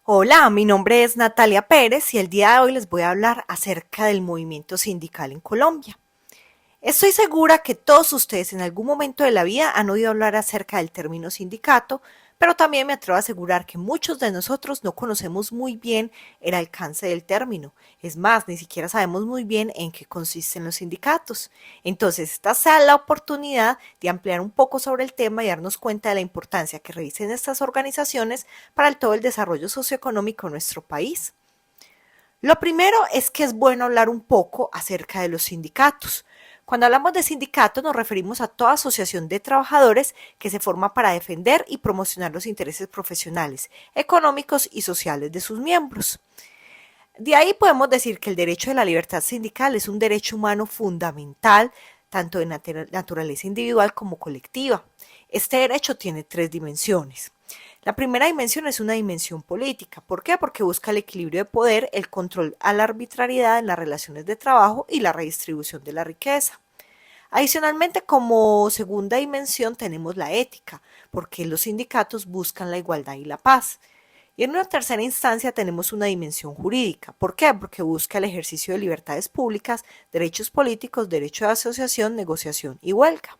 Hola, mi nombre es Natalia Pérez y el día de hoy les voy a hablar acerca del movimiento sindical en Colombia. Estoy segura que todos ustedes en algún momento de la vida han oído hablar acerca del término sindicato, pero también me atrevo a asegurar que muchos de nosotros no conocemos muy bien el alcance del término. Es más, ni siquiera sabemos muy bien en qué consisten los sindicatos. Entonces, esta sea la oportunidad de ampliar un poco sobre el tema y darnos cuenta de la importancia que revisten estas organizaciones para todo el desarrollo socioeconómico de nuestro país. Lo primero es que es bueno hablar un poco acerca de los sindicatos. Cuando hablamos de sindicatos nos referimos a toda asociación de trabajadores que se forma para defender y promocionar los intereses profesionales, económicos y sociales de sus miembros. De ahí podemos decir que el derecho de la libertad sindical es un derecho humano fundamental, tanto de naturaleza individual como colectiva. Este derecho tiene tres dimensiones. La primera dimensión es una dimensión política. ¿Por qué? Porque busca el equilibrio de poder, el control a la arbitrariedad en las relaciones de trabajo y la redistribución de la riqueza. Adicionalmente, como segunda dimensión tenemos la ética, porque los sindicatos buscan la igualdad y la paz. Y en una tercera instancia tenemos una dimensión jurídica. ¿Por qué? Porque busca el ejercicio de libertades públicas, derechos políticos, derecho de asociación, negociación y huelga.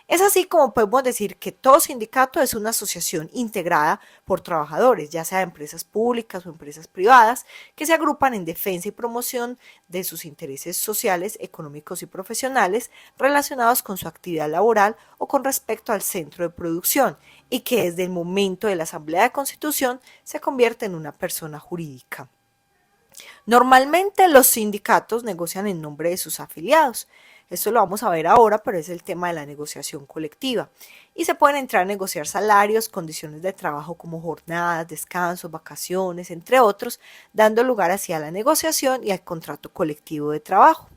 Es así como podemos decir que todo sindicato es una asociación integrada por trabajadores, ya sea empresas públicas o empresas privadas, que se agrupan en defensa y promoción de sus intereses sociales, económicos y profesionales relacionados con su actividad laboral o con respecto al centro de producción, y que desde el momento de la Asamblea de Constitución se convierte en una persona jurídica. Normalmente los sindicatos negocian en nombre de sus afiliados. Esto lo vamos a ver ahora, pero es el tema de la negociación colectiva. Y se pueden entrar a negociar salarios, condiciones de trabajo como jornadas, descansos, vacaciones, entre otros, dando lugar hacia la negociación y al contrato colectivo de trabajo.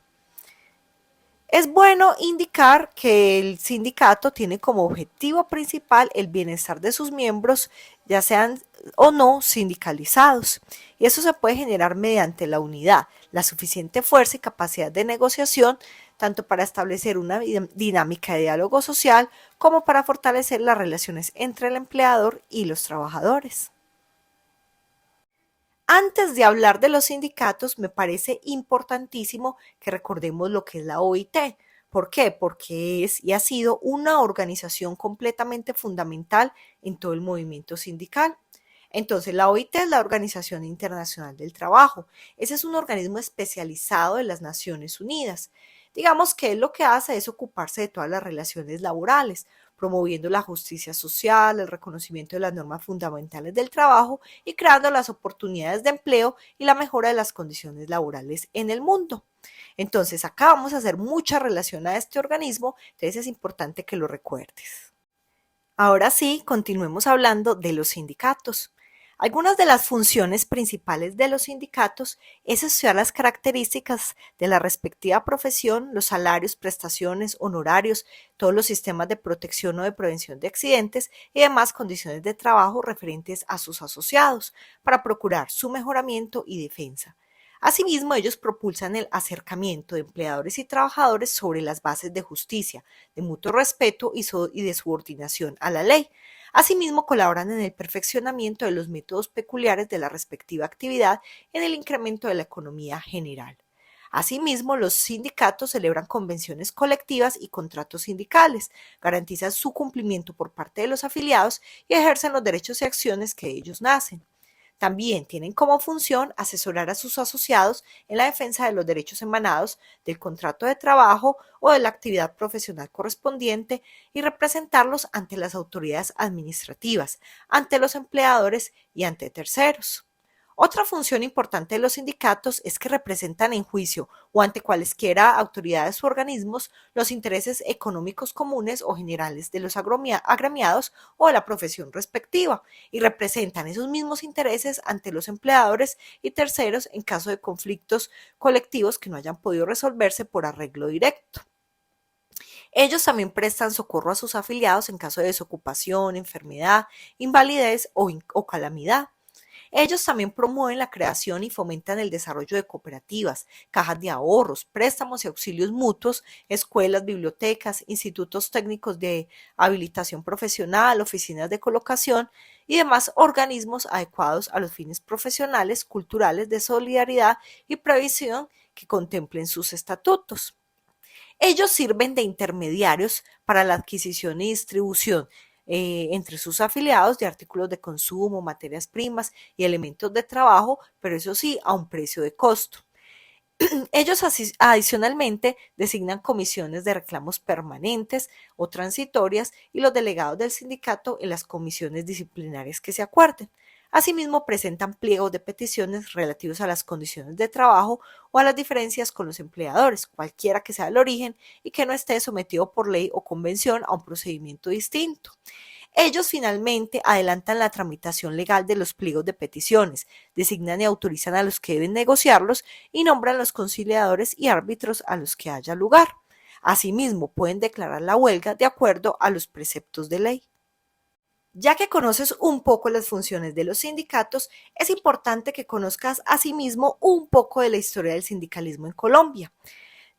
Es bueno indicar que el sindicato tiene como objetivo principal el bienestar de sus miembros, ya sean o no sindicalizados. Y eso se puede generar mediante la unidad, la suficiente fuerza y capacidad de negociación, tanto para establecer una dinámica de diálogo social como para fortalecer las relaciones entre el empleador y los trabajadores. Antes de hablar de los sindicatos, me parece importantísimo que recordemos lo que es la OIT. ¿Por qué? Porque es y ha sido una organización completamente fundamental en todo el movimiento sindical. Entonces, la OIT es la Organización Internacional del Trabajo. Ese es un organismo especializado de las Naciones Unidas. Digamos que él lo que hace es ocuparse de todas las relaciones laborales, promoviendo la justicia social, el reconocimiento de las normas fundamentales del trabajo y creando las oportunidades de empleo y la mejora de las condiciones laborales en el mundo. Entonces, acá vamos a hacer mucha relación a este organismo, entonces es importante que lo recuerdes. Ahora sí, continuemos hablando de los sindicatos. Algunas de las funciones principales de los sindicatos es estudiar las características de la respectiva profesión, los salarios, prestaciones, honorarios, todos los sistemas de protección o de prevención de accidentes y demás condiciones de trabajo referentes a sus asociados para procurar su mejoramiento y defensa. Asimismo, ellos propulsan el acercamiento de empleadores y trabajadores sobre las bases de justicia, de mutuo respeto y de subordinación a la ley. Asimismo, colaboran en el perfeccionamiento de los métodos peculiares de la respectiva actividad en el incremento de la economía general. Asimismo, los sindicatos celebran convenciones colectivas y contratos sindicales, garantizan su cumplimiento por parte de los afiliados y ejercen los derechos y acciones que de ellos nacen. También tienen como función asesorar a sus asociados en la defensa de los derechos emanados del contrato de trabajo o de la actividad profesional correspondiente y representarlos ante las autoridades administrativas, ante los empleadores y ante terceros. Otra función importante de los sindicatos es que representan en juicio o ante cualesquiera autoridades u organismos los intereses económicos comunes o generales de los agremiados o de la profesión respectiva y representan esos mismos intereses ante los empleadores y terceros en caso de conflictos colectivos que no hayan podido resolverse por arreglo directo. Ellos también prestan socorro a sus afiliados en caso de desocupación, enfermedad, invalidez o calamidad. Ellos también promueven la creación y fomentan el desarrollo de cooperativas, cajas de ahorros, préstamos y auxilios mutuos, escuelas, bibliotecas, institutos técnicos de habilitación profesional, oficinas de colocación y demás organismos adecuados a los fines profesionales, culturales, de solidaridad y previsión que contemplen sus estatutos. Ellos sirven de intermediarios para la adquisición y distribución entre sus afiliados de artículos de consumo, materias primas y elementos de trabajo, pero eso sí, a un precio de costo. Ellos adicionalmente designan comisiones de reclamos permanentes o transitorias y los delegados del sindicato en las comisiones disciplinarias que se acuerden. Asimismo, presentan pliegos de peticiones relativos a las condiciones de trabajo o a las diferencias con los empleadores, cualquiera que sea el origen y que no esté sometido por ley o convención a un procedimiento distinto. Ellos finalmente adelantan la tramitación legal de los pliegos de peticiones, designan y autorizan a los que deben negociarlos y nombran los conciliadores y árbitros a los que haya lugar. Asimismo, pueden declarar la huelga de acuerdo a los preceptos de ley. Ya que conoces un poco las funciones de los sindicatos, es importante que conozcas asimismo un poco de la historia del sindicalismo en Colombia.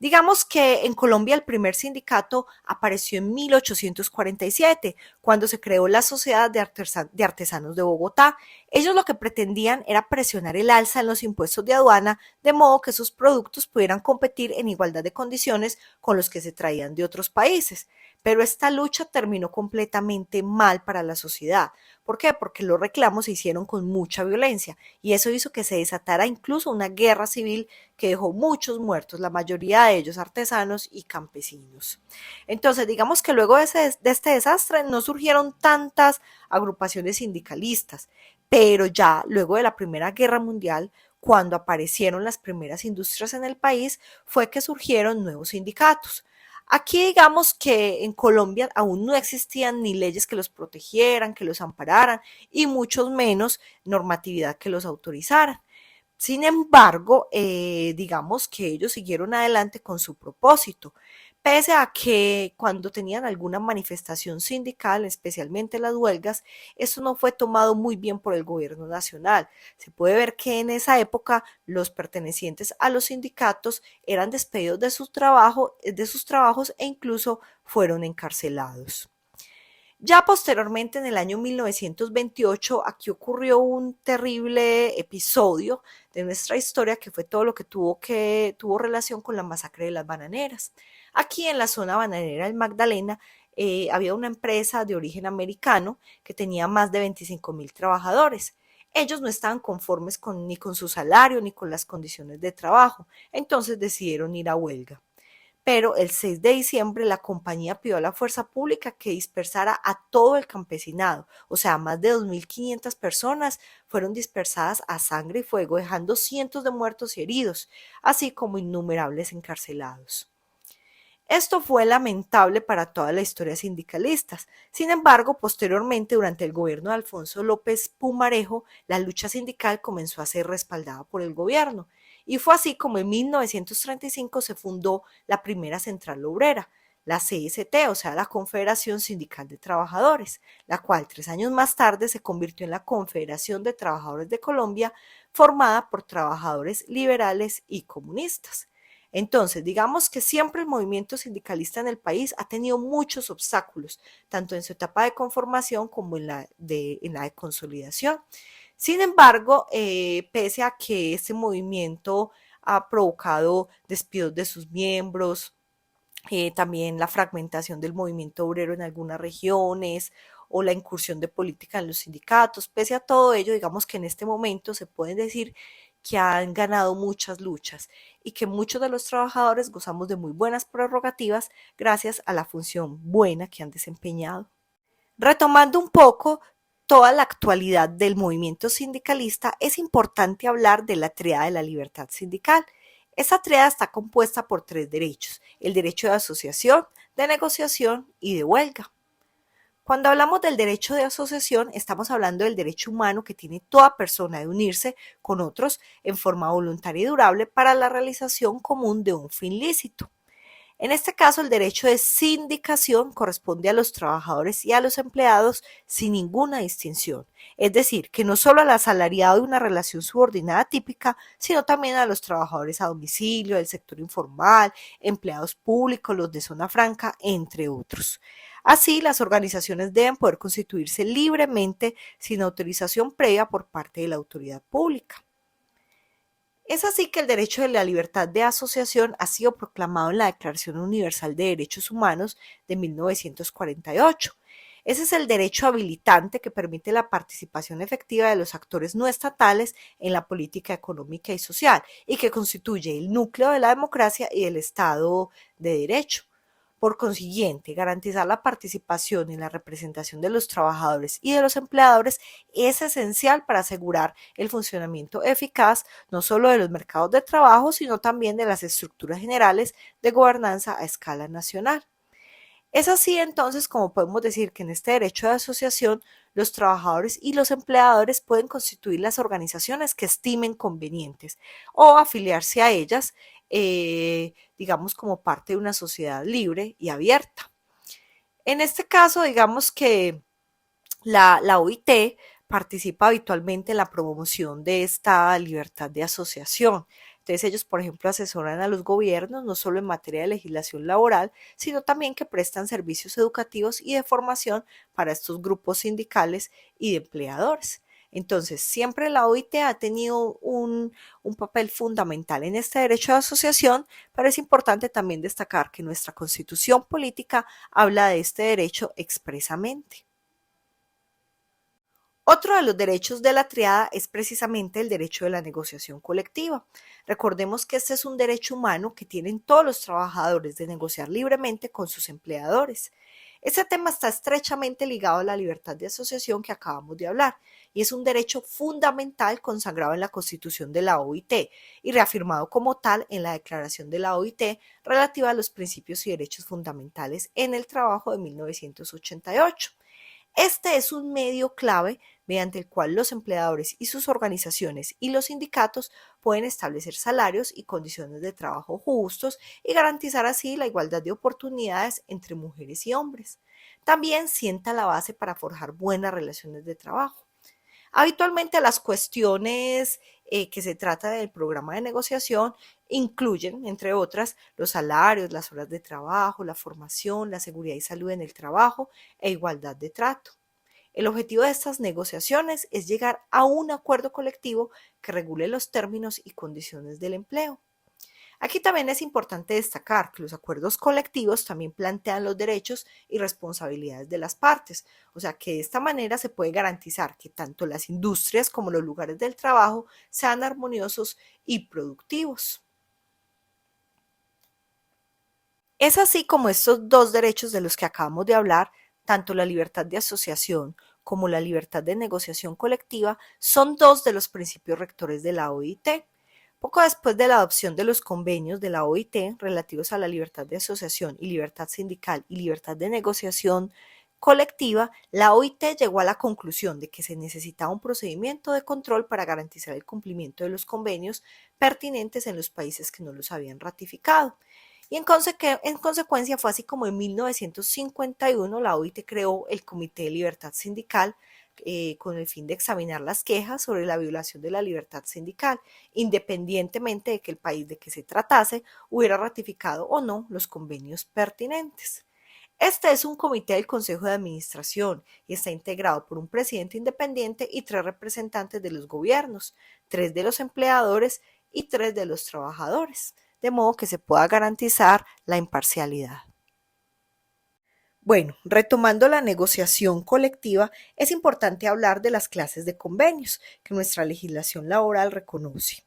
Digamos que en Colombia el primer sindicato apareció en 1847, cuando se creó la Sociedad de Artesanos de Bogotá. Ellos lo que pretendían era presionar el alza en los impuestos de aduana, de modo que sus productos pudieran competir en igualdad de condiciones con los que se traían de otros países. Pero esta lucha terminó completamente mal para la sociedad. ¿Por qué? Porque los reclamos se hicieron con mucha violencia y eso hizo que se desatara incluso una guerra civil que dejó muchos muertos, la mayoría de ellos artesanos y campesinos. Entonces, digamos que luego de este desastre no surgieron tantas agrupaciones sindicalistas, pero ya luego de la Primera Guerra Mundial, cuando aparecieron las primeras industrias en el país, fue que surgieron nuevos sindicatos. Aquí digamos que en Colombia aún no existían ni leyes que los protegieran, que los ampararan y mucho menos normatividad que los autorizara. Sin embargo, digamos que ellos siguieron adelante con su propósito, pese a que cuando tenían alguna manifestación sindical, especialmente las huelgas, eso no fue tomado muy bien por el gobierno nacional. Se puede ver que en esa época los pertenecientes a los sindicatos eran despedidos de sus trabajos e incluso fueron encarcelados. Ya posteriormente, en el año 1928, aquí ocurrió un terrible episodio de nuestra historia que fue todo lo que tuvo relación con la masacre de las bananeras. Aquí en la zona bananera del Magdalena había una empresa de origen americano que tenía más de 25.000 trabajadores. Ellos no estaban conformes ni con su salario ni con las condiciones de trabajo, entonces decidieron ir a huelga, pero el 6 de diciembre la compañía pidió a la fuerza pública que dispersara a todo el campesinado, o sea, más de 2.500 personas fueron dispersadas a sangre y fuego, dejando cientos de muertos y heridos, así como innumerables encarcelados. Esto fue lamentable para toda la historia sindicalista. Sin embargo, posteriormente, durante el gobierno de Alfonso López Pumarejo, la lucha sindical comenzó a ser respaldada por el gobierno. Y fue así como en 1935 se fundó la primera central obrera, la CST, o sea, la Confederación Sindical de Trabajadores, la cual 3 años más tarde se convirtió en la Confederación de Trabajadores de Colombia, formada por trabajadores liberales y comunistas. Entonces, digamos que siempre el movimiento sindicalista en el país ha tenido muchos obstáculos, tanto en su etapa de conformación como en la de consolidación. Sin embargo, pese a que este movimiento ha provocado despidos de sus miembros, también la fragmentación del movimiento obrero en algunas regiones o la incursión de política en los sindicatos. Pese a todo ello, digamos que en este momento se puede decir que han ganado muchas luchas y que muchos de los trabajadores gozamos de muy buenas prerrogativas gracias a la función buena que han desempeñado. Retomando un poco toda la actualidad del movimiento sindicalista, es importante hablar de la tríada de la libertad sindical. Esta tríada está compuesta por 3 derechos: el derecho de asociación, de negociación y de huelga. Cuando hablamos del derecho de asociación, estamos hablando del derecho humano que tiene toda persona de unirse con otros en forma voluntaria y durable para la realización común de un fin lícito. En este caso, el derecho de sindicación corresponde a los trabajadores y a los empleados sin ninguna distinción. Es decir, que no solo al asalariado de una relación subordinada típica, sino también a los trabajadores a domicilio, del sector informal, empleados públicos, los de zona franca, entre otros. Así, las organizaciones deben poder constituirse libremente sin autorización previa por parte de la autoridad pública. Es así que el derecho de la libertad de asociación ha sido proclamado en la Declaración Universal de Derechos Humanos de 1948. Ese es el derecho habilitante que permite la participación efectiva de los actores no estatales en la política económica y social y que constituye el núcleo de la democracia y del Estado de Derecho. Por consiguiente, garantizar la participación y la representación de los trabajadores y de los empleadores es esencial para asegurar el funcionamiento eficaz no solo de los mercados de trabajo, sino también de las estructuras generales de gobernanza a escala nacional. Es así entonces como podemos decir que en este derecho de asociación los trabajadores y los empleadores pueden constituir las organizaciones que estimen convenientes o afiliarse a ellas, digamos, como parte de una sociedad libre y abierta. En este caso, digamos que la OIT participa habitualmente en la promoción de esta libertad de asociación. Entonces ellos, por ejemplo, asesoran a los gobiernos no solo en materia de legislación laboral, sino también que prestan servicios educativos y de formación para estos grupos sindicales y de empleadores. Entonces, siempre la OIT ha tenido un papel fundamental en este derecho de asociación, pero es importante también destacar que nuestra constitución política habla de este derecho expresamente. Otro de los derechos de la triada es precisamente el derecho de la negociación colectiva. Recordemos que este es un derecho humano que tienen todos los trabajadores de negociar libremente con sus empleadores. Este tema está estrechamente ligado a la libertad de asociación que acabamos de hablar y es un derecho fundamental consagrado en la Constitución de la OIT y reafirmado como tal en la Declaración de la OIT relativa a los principios y derechos fundamentales en el trabajo de 1988. Este es un medio clave mediante el cual los empleadores y sus organizaciones y los sindicatos pueden establecer salarios y condiciones de trabajo justos y garantizar así la igualdad de oportunidades entre mujeres y hombres. También sienta la base para forjar buenas relaciones de trabajo. Habitualmente las cuestiones que se trata del programa de negociación incluyen, entre otras, los salarios, las horas de trabajo, la formación, la seguridad y salud en el trabajo e igualdad de trato. El objetivo de estas negociaciones es llegar a un acuerdo colectivo que regule los términos y condiciones del empleo. Aquí también es importante destacar que los acuerdos colectivos también plantean los derechos y responsabilidades de las partes, o sea que de esta manera se puede garantizar que tanto las industrias como los lugares del trabajo sean armoniosos y productivos. Es así como estos dos derechos de los que acabamos de hablar, tanto la libertad de asociación como la libertad de negociación colectiva, son dos de los principios rectores de la OIT. Poco después de la adopción de los convenios de la OIT relativos a la libertad de asociación y libertad sindical y libertad de negociación colectiva, la OIT llegó a la conclusión de que se necesitaba un procedimiento de control para garantizar el cumplimiento de los convenios pertinentes en los países que no los habían ratificado. Y en consecuencia fue así como en 1951 la OIT creó el Comité de Libertad Sindical con el fin de examinar las quejas sobre la violación de la libertad sindical, independientemente de que el país de que se tratase hubiera ratificado o no los convenios pertinentes. Este es un comité del Consejo de Administración y está integrado por un presidente independiente y tres representantes de los gobiernos, tres de los empleadores y tres de los trabajadores, de modo que se pueda garantizar la imparcialidad. Bueno, retomando la negociación colectiva, es importante hablar de las clases de convenios que nuestra legislación laboral reconoce.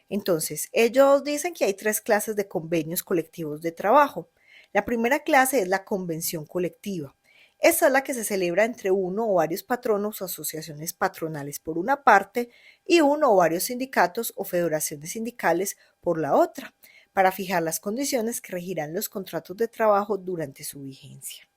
Entonces, ellos dicen que hay tres clases de convenios colectivos de trabajo. La primera clase es la convención colectiva. Esta es la que se celebra entre uno o varios patronos o asociaciones patronales por una parte y uno o varios sindicatos o federaciones sindicales por la otra, para fijar las condiciones que regirán los contratos de trabajo durante su vigencia.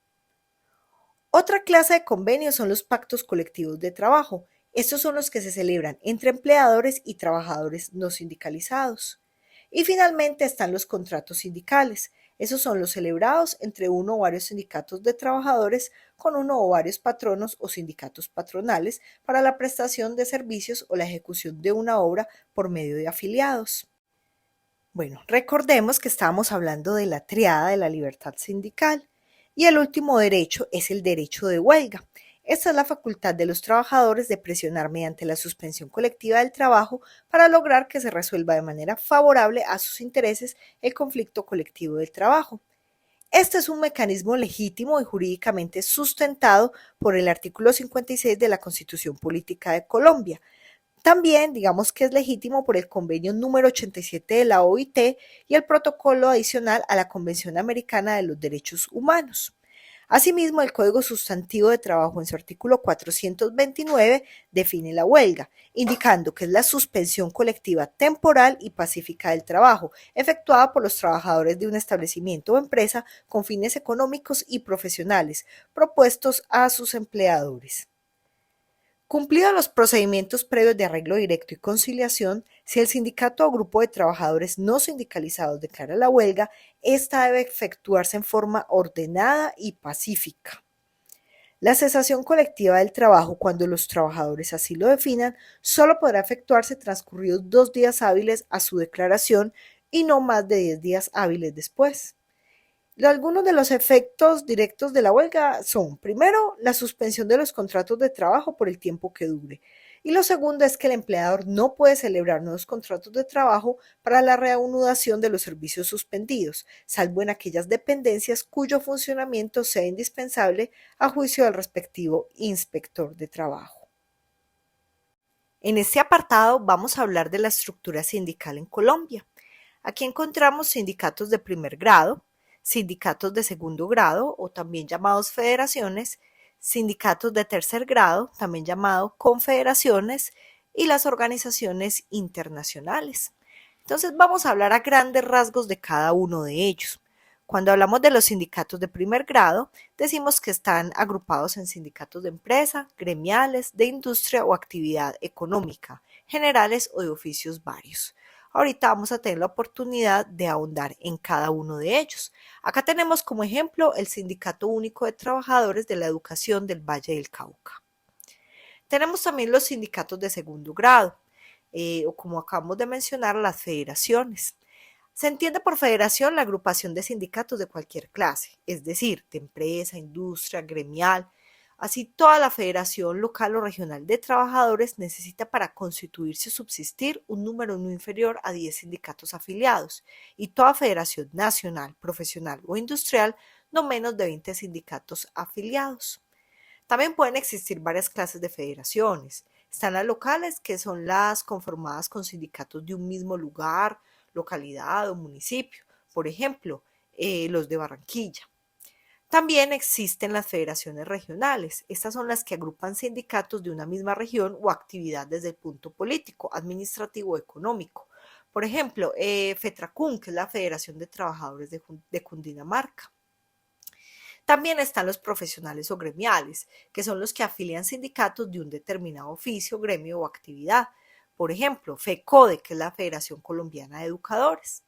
Otra clase de convenios son los pactos colectivos de trabajo. Estos son los que se celebran entre empleadores y trabajadores no sindicalizados. Y finalmente están los contratos sindicales. Esos son los celebrados entre uno o varios sindicatos de trabajadores con uno o varios patronos o sindicatos patronales para la prestación de servicios o la ejecución de una obra por medio de afiliados. Bueno, recordemos que estábamos hablando de la triada de la libertad sindical y el último derecho es el derecho de huelga. Esta es la facultad de los trabajadores de presionar mediante la suspensión colectiva del trabajo para lograr que se resuelva de manera favorable a sus intereses el conflicto colectivo del trabajo. Este es un mecanismo legítimo y jurídicamente sustentado por el artículo 56 de la Constitución Política de Colombia. También digamos que es legítimo por el convenio número 87 de la OIT y el protocolo adicional a la Convención Americana de los Derechos Humanos. Asimismo, el Código Sustantivo de Trabajo en su artículo 429 define la huelga, indicando que es la suspensión colectiva temporal y pacífica del trabajo, efectuada por los trabajadores de un establecimiento o empresa con fines económicos y profesionales, propuestos a sus empleadores. Cumplidos los procedimientos previos de arreglo directo y conciliación, si el sindicato o grupo de trabajadores no sindicalizados declara la huelga, esta debe efectuarse en forma ordenada y pacífica. La cesación colectiva del trabajo, cuando los trabajadores así lo definan, solo podrá efectuarse transcurridos 2 días hábiles a su declaración y no más de 10 días hábiles después. Algunos de los efectos directos de la huelga son, primero, la suspensión de los contratos de trabajo por el tiempo que dure. Y lo segundo es que el empleador no puede celebrar nuevos contratos de trabajo para la reanudación de los servicios suspendidos, salvo en aquellas dependencias cuyo funcionamiento sea indispensable a juicio del respectivo inspector de trabajo. En este apartado vamos a hablar de la estructura sindical en Colombia. Aquí encontramos sindicatos de primer grado, sindicatos de segundo grado o también llamados federaciones, sindicatos de tercer grado, también llamados confederaciones, y las organizaciones internacionales. Entonces vamos a hablar a grandes rasgos de cada uno de ellos. Cuando hablamos de los sindicatos de primer grado, decimos que están agrupados en sindicatos de empresa, gremiales, de industria o actividad económica, generales o de oficios varios. Ahorita vamos a tener la oportunidad de ahondar en cada uno de ellos. Acá tenemos como ejemplo el Sindicato Único de Trabajadores de la Educación del Valle del Cauca. Tenemos también los sindicatos de segundo grado, o como acabamos de mencionar, las federaciones. Se entiende por federación la agrupación de sindicatos de cualquier clase, es decir, de empresa, industria, gremial. Así, toda la federación local o regional de trabajadores necesita para constituirse o subsistir un número no inferior a 10 sindicatos afiliados y toda federación nacional, profesional o industrial no menos de 20 sindicatos afiliados. También pueden existir varias clases de federaciones. Están las locales, que son las conformadas con sindicatos de un mismo lugar, localidad o municipio, por ejemplo, los de Barranquilla. También existen las federaciones regionales. Estas son las que agrupan sindicatos de una misma región o actividad desde el punto político, administrativo o económico. Por ejemplo, FETRACUN, que es la Federación de Trabajadores de Cundinamarca. También están los profesionales o gremiales, que son los que afilian sindicatos de un determinado oficio, gremio o actividad. Por ejemplo, FECODE, que es la Federación Colombiana de Educadores.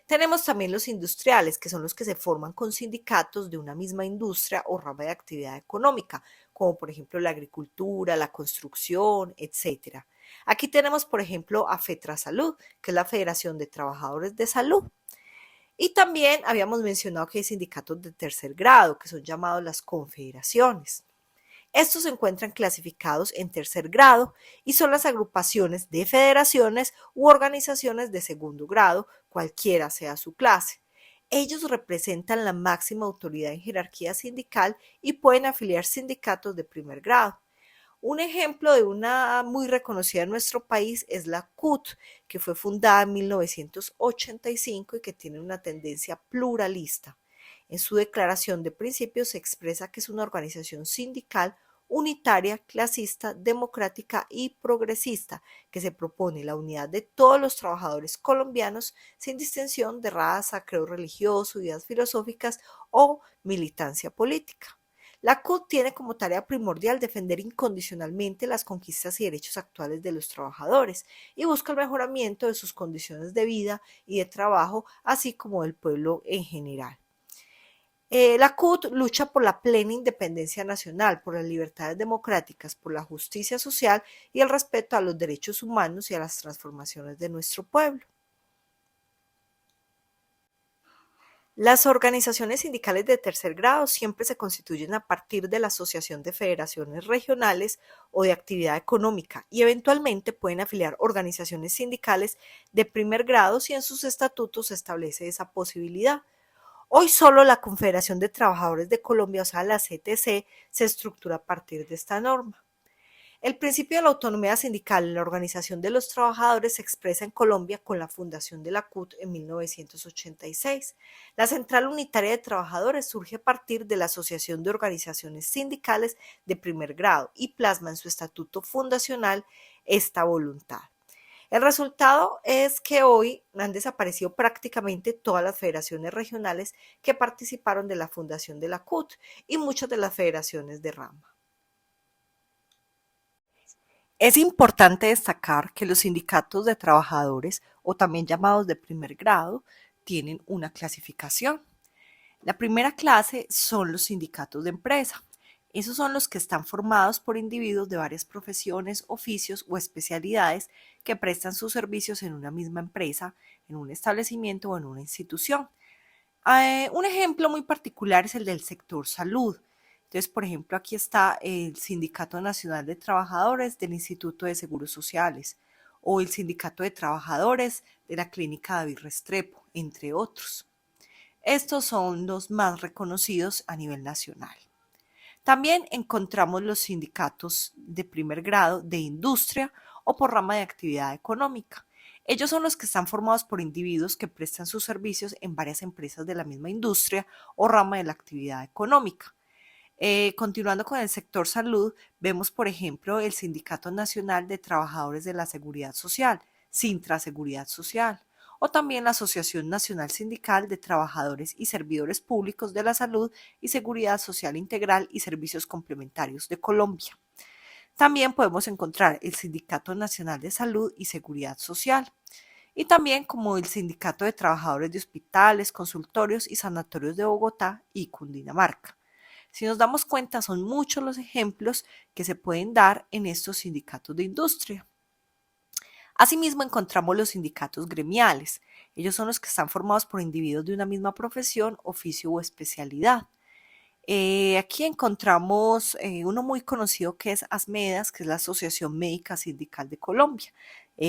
Tenemos también los industriales, que son los que se forman con sindicatos de una misma industria o rama de actividad económica, como por ejemplo la agricultura, la construcción, etc. Aquí tenemos, por ejemplo, a FETRASALUD, que es la Federación de Trabajadores de Salud. Y también habíamos mencionado que hay sindicatos de tercer grado, que son llamados las confederaciones. Estos se encuentran clasificados en tercer grado y son las agrupaciones de federaciones u organizaciones de segundo grado, cualquiera sea su clase. Ellos representan la máxima autoridad en jerarquía sindical y pueden afiliar sindicatos de primer grado. Un ejemplo de una muy reconocida en nuestro país es la CUT, que fue fundada en 1985 y que tiene una tendencia pluralista. En su declaración de principios se expresa que es una organización sindical unitaria, clasista, democrática y progresista, que se propone la unidad de todos los trabajadores colombianos sin distinción de raza, credo religioso, ideas filosóficas o militancia política. La CUT tiene como tarea primordial defender incondicionalmente las conquistas y derechos actuales de los trabajadores y busca el mejoramiento de sus condiciones de vida y de trabajo, así como del pueblo en general. La CUT lucha por la plena independencia nacional, por las libertades democráticas, por la justicia social y el respeto a los derechos humanos y a las transformaciones de nuestro pueblo. Las organizaciones sindicales de tercer grado siempre se constituyen a partir de la Asociación de Federaciones Regionales o de Actividad Económica y eventualmente pueden afiliar organizaciones sindicales de primer grado si en sus estatutos se establece esa posibilidad. Hoy solo la Confederación de Trabajadores de Colombia, o sea, la CTC, se estructura a partir de esta norma. El principio de la autonomía sindical en la organización de los trabajadores se expresa en Colombia con la fundación de la CUT en 1986. La Central Unitaria de Trabajadores surge a partir de la Asociación de Organizaciones Sindicales de primer grado y plasma en su estatuto fundacional esta voluntad. El resultado es que hoy han desaparecido prácticamente todas las federaciones regionales que participaron de la fundación de la CUT y muchas de las federaciones de rama. Es importante destacar que los sindicatos de trabajadores, o también llamados de primer grado, tienen una clasificación. La primera clase son los sindicatos de empresa. Esos son los que están formados por individuos de varias profesiones, oficios o especialidades que prestan sus servicios en una misma empresa, en un establecimiento o en una institución. Un ejemplo muy particular es el del sector salud. Entonces, por ejemplo, aquí está el Sindicato Nacional de Trabajadores del Instituto de Seguros Sociales o el Sindicato de Trabajadores de la Clínica David Restrepo, entre otros. Estos son los más reconocidos a nivel nacional. También encontramos los sindicatos de primer grado de industria o por rama de actividad económica. Ellos son los que están formados por individuos que prestan sus servicios en varias empresas de la misma industria o rama de la actividad económica. Continuando con el sector salud, vemos, por ejemplo, el Sindicato Nacional de Trabajadores de la Seguridad Social, Sintra Seguridad Social, o también la Asociación Nacional Sindical de Trabajadores y Servidores Públicos de la Salud y Seguridad Social Integral y Servicios Complementarios de Colombia. También podemos encontrar el Sindicato Nacional de Salud y Seguridad Social y también como el Sindicato de Trabajadores de Hospitales, Consultorios y Sanatorios de Bogotá y Cundinamarca. Si nos damos cuenta, son muchos los ejemplos que se pueden dar en estos sindicatos de industria. Asimismo, encontramos los sindicatos gremiales. Ellos son los que están formados por individuos de una misma profesión, oficio o especialidad. Aquí encontramos uno muy conocido que es ASMEDAS, que es la Asociación Médica Sindical de Colombia,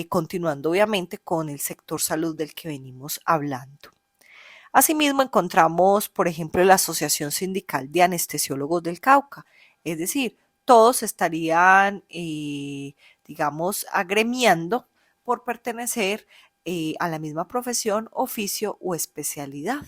continuando obviamente con el sector salud del que venimos hablando. Asimismo, encontramos, por ejemplo, la Asociación Sindical de Anestesiólogos del Cauca, es decir, todos estarían, digamos, agremiando por pertenecer a la misma profesión, oficio o especialidad.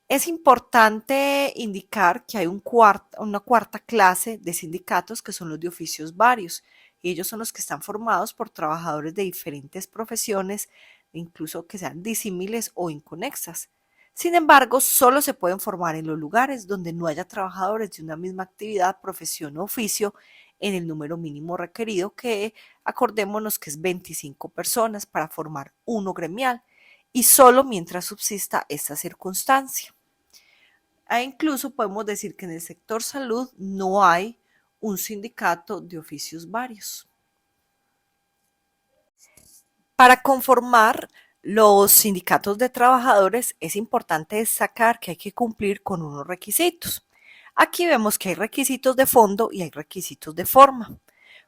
Es importante indicar que hay una cuarta clase de sindicatos que son los de oficios varios, y ellos son los que están formados por trabajadores de diferentes profesiones, incluso que sean disímiles o inconexas. Sin embargo, solo se pueden formar en los lugares donde no haya trabajadores de una misma actividad, profesión o oficio en el número mínimo requerido, que acordémonos que es 25 personas para formar uno gremial, y solo mientras subsista esta circunstancia. Incluso podemos decir que en el sector salud no hay un sindicato de oficios varios. Para conformar los sindicatos de trabajadores es importante destacar que hay que cumplir con unos requisitos. Aquí vemos que hay requisitos de fondo y hay requisitos de forma.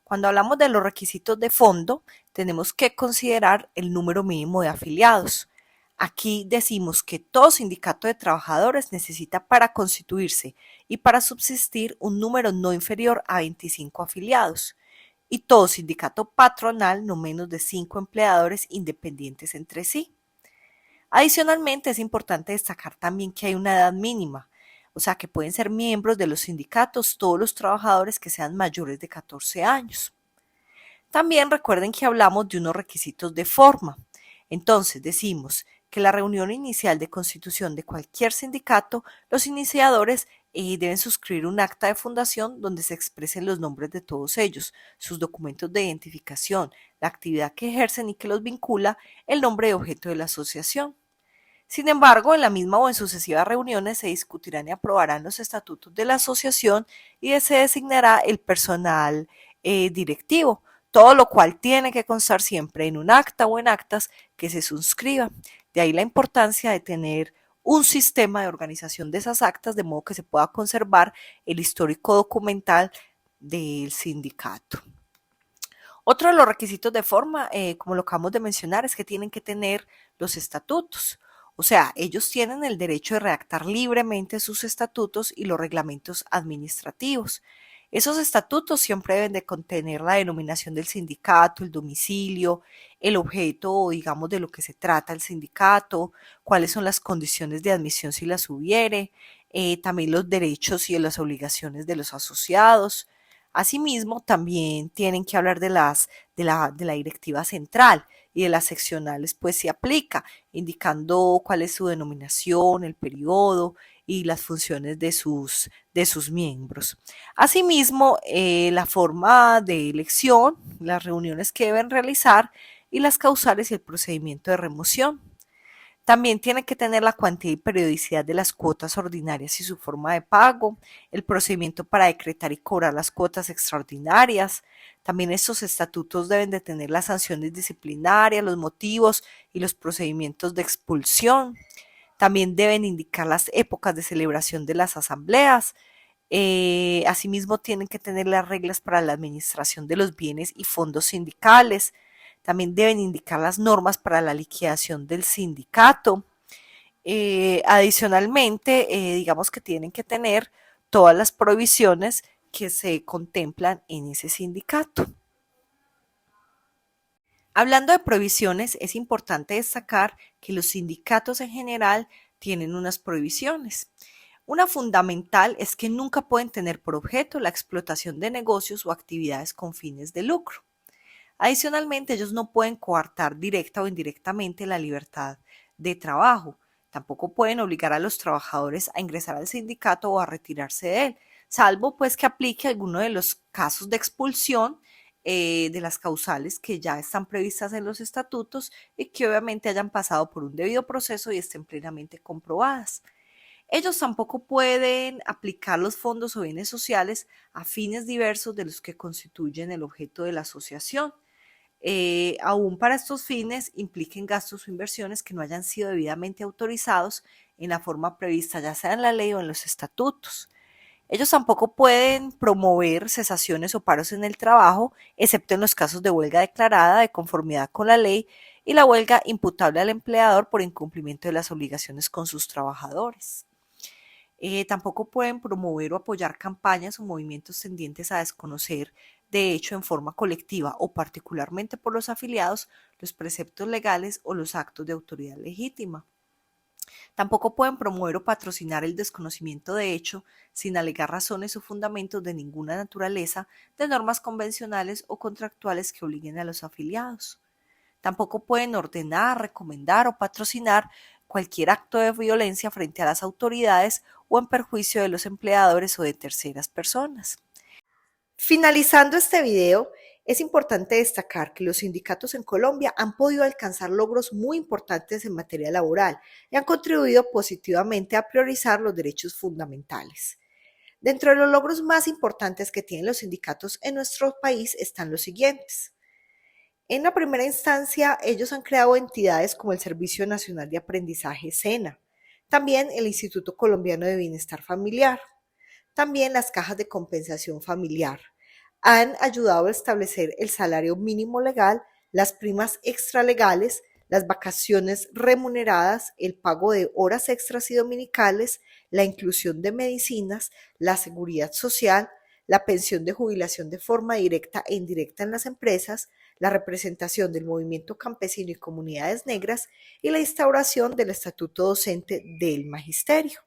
Cuando hablamos de los requisitos de fondo, tenemos que considerar el número mínimo de afiliados. Aquí decimos que todo sindicato de trabajadores necesita para constituirse y para subsistir un número no inferior a 25 afiliados y todo sindicato patronal no menos de 5 empleadores independientes entre sí. Adicionalmente, es importante destacar también que hay una edad mínima, o sea que pueden ser miembros de los sindicatos todos los trabajadores que sean mayores de 14 años. También recuerden que hablamos de unos requisitos de forma. Entonces decimos que la reunión inicial de constitución de cualquier sindicato, los iniciadores deben suscribir un acta de fundación donde se expresen los nombres de todos ellos, sus documentos de identificación, la actividad que ejercen y que los vincula, el nombre de objeto de la asociación. Sin embargo, en la misma o en sucesivas reuniones se discutirán y aprobarán los estatutos de la asociación y se designará el personal directivo, todo lo cual tiene que constar siempre en un acta o en actas que se suscriban. De ahí la importancia de tener un sistema de organización de esas actas de modo que se pueda conservar el histórico documental del sindicato. Otro de los requisitos de forma, como lo acabamos de mencionar, es que tienen que tener los estatutos. O sea, ellos tienen el derecho de redactar libremente sus estatutos y los reglamentos administrativos. Esos estatutos siempre deben de contener la denominación del sindicato, el domicilio, el objeto, digamos, de lo que se trata el sindicato, cuáles son las condiciones de admisión si las hubiere, también los derechos y las obligaciones de los asociados. Asimismo, también tienen que hablar de la directiva central y de las seccionales, pues se aplica, indicando cuál es su denominación, el periodo y las funciones de sus miembros. Asimismo, la forma de elección, las reuniones que deben realizar y las causales y el procedimiento de remoción. También tiene que tener la cuantía y periodicidad de las cuotas ordinarias y su forma de pago, el procedimiento para decretar y cobrar las cuotas extraordinarias. También estos estatutos deben de tener las sanciones disciplinarias, los motivos y los procedimientos de expulsión. También deben indicar las épocas de celebración de las asambleas. Asimismo, tienen que tener las reglas para la administración de los bienes y fondos sindicales. También deben indicar las normas para la liquidación del sindicato. Adicionalmente, digamos que tienen que tener todas las provisiones que se contemplan en ese sindicato. Hablando de prohibiciones, es importante destacar que los sindicatos en general tienen unas prohibiciones. Una fundamental es que nunca pueden tener por objeto la explotación de negocios o actividades con fines de lucro. Adicionalmente, ellos no pueden coartar directa o indirectamente la libertad de trabajo. Tampoco pueden obligar a los trabajadores a ingresar al sindicato o a retirarse de él, salvo pues que aplique alguno de los casos de expulsión de las causales que ya están previstas en los estatutos y que obviamente hayan pasado por un debido proceso y estén plenamente comprobadas. Ellos tampoco pueden aplicar los fondos o bienes sociales a fines diversos de los que constituyen el objeto de la asociación. Aún para estos fines impliquen gastos o inversiones que no hayan sido debidamente autorizados en la forma prevista, ya sea en la ley o en los estatutos. Ellos tampoco pueden promover cesaciones o paros en el trabajo, excepto en los casos de huelga declarada de conformidad con la ley y la huelga imputable al empleador por incumplimiento de las obligaciones con sus trabajadores. Tampoco pueden promover o apoyar campañas o movimientos tendientes a desconocer, de hecho, en forma colectiva o particularmente por los afiliados, los preceptos legales o los actos de autoridad legítima. Tampoco pueden promover o patrocinar el desconocimiento de hecho sin alegar razones o fundamentos de ninguna naturaleza de normas convencionales o contractuales que obliguen a los afiliados. Tampoco pueden ordenar, recomendar o patrocinar cualquier acto de violencia frente a las autoridades o en perjuicio de los empleadores o de terceras personas. Finalizando este video, es importante destacar que los sindicatos en Colombia han podido alcanzar logros muy importantes en materia laboral y han contribuido positivamente a priorizar los derechos fundamentales. Dentro de los logros más importantes que tienen los sindicatos en nuestro país están los siguientes. En la primera instancia, ellos han creado entidades como el Servicio Nacional de Aprendizaje SENA, también el Instituto Colombiano de Bienestar Familiar, también las cajas de compensación familiar. Han ayudado a establecer el salario mínimo legal, las primas extralegales, las vacaciones remuneradas, el pago de horas extras y dominicales, la inclusión de medicinas, la seguridad social, la pensión de jubilación de forma directa e indirecta en las empresas, la representación del movimiento campesino y comunidades negras y la instauración del estatuto docente del magisterio.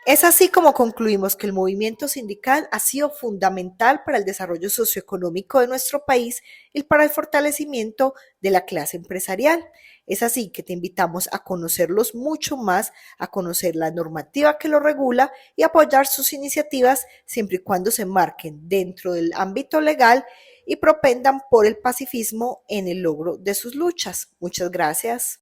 Es así como concluimos que el movimiento sindical ha sido fundamental para el desarrollo socioeconómico de nuestro país y para el fortalecimiento de la clase empresarial. Es así que te invitamos a conocerlos mucho más, a conocer la normativa que lo regula y apoyar sus iniciativas siempre y cuando se marquen dentro del ámbito legal y propendan por el pacifismo en el logro de sus luchas. Muchas gracias.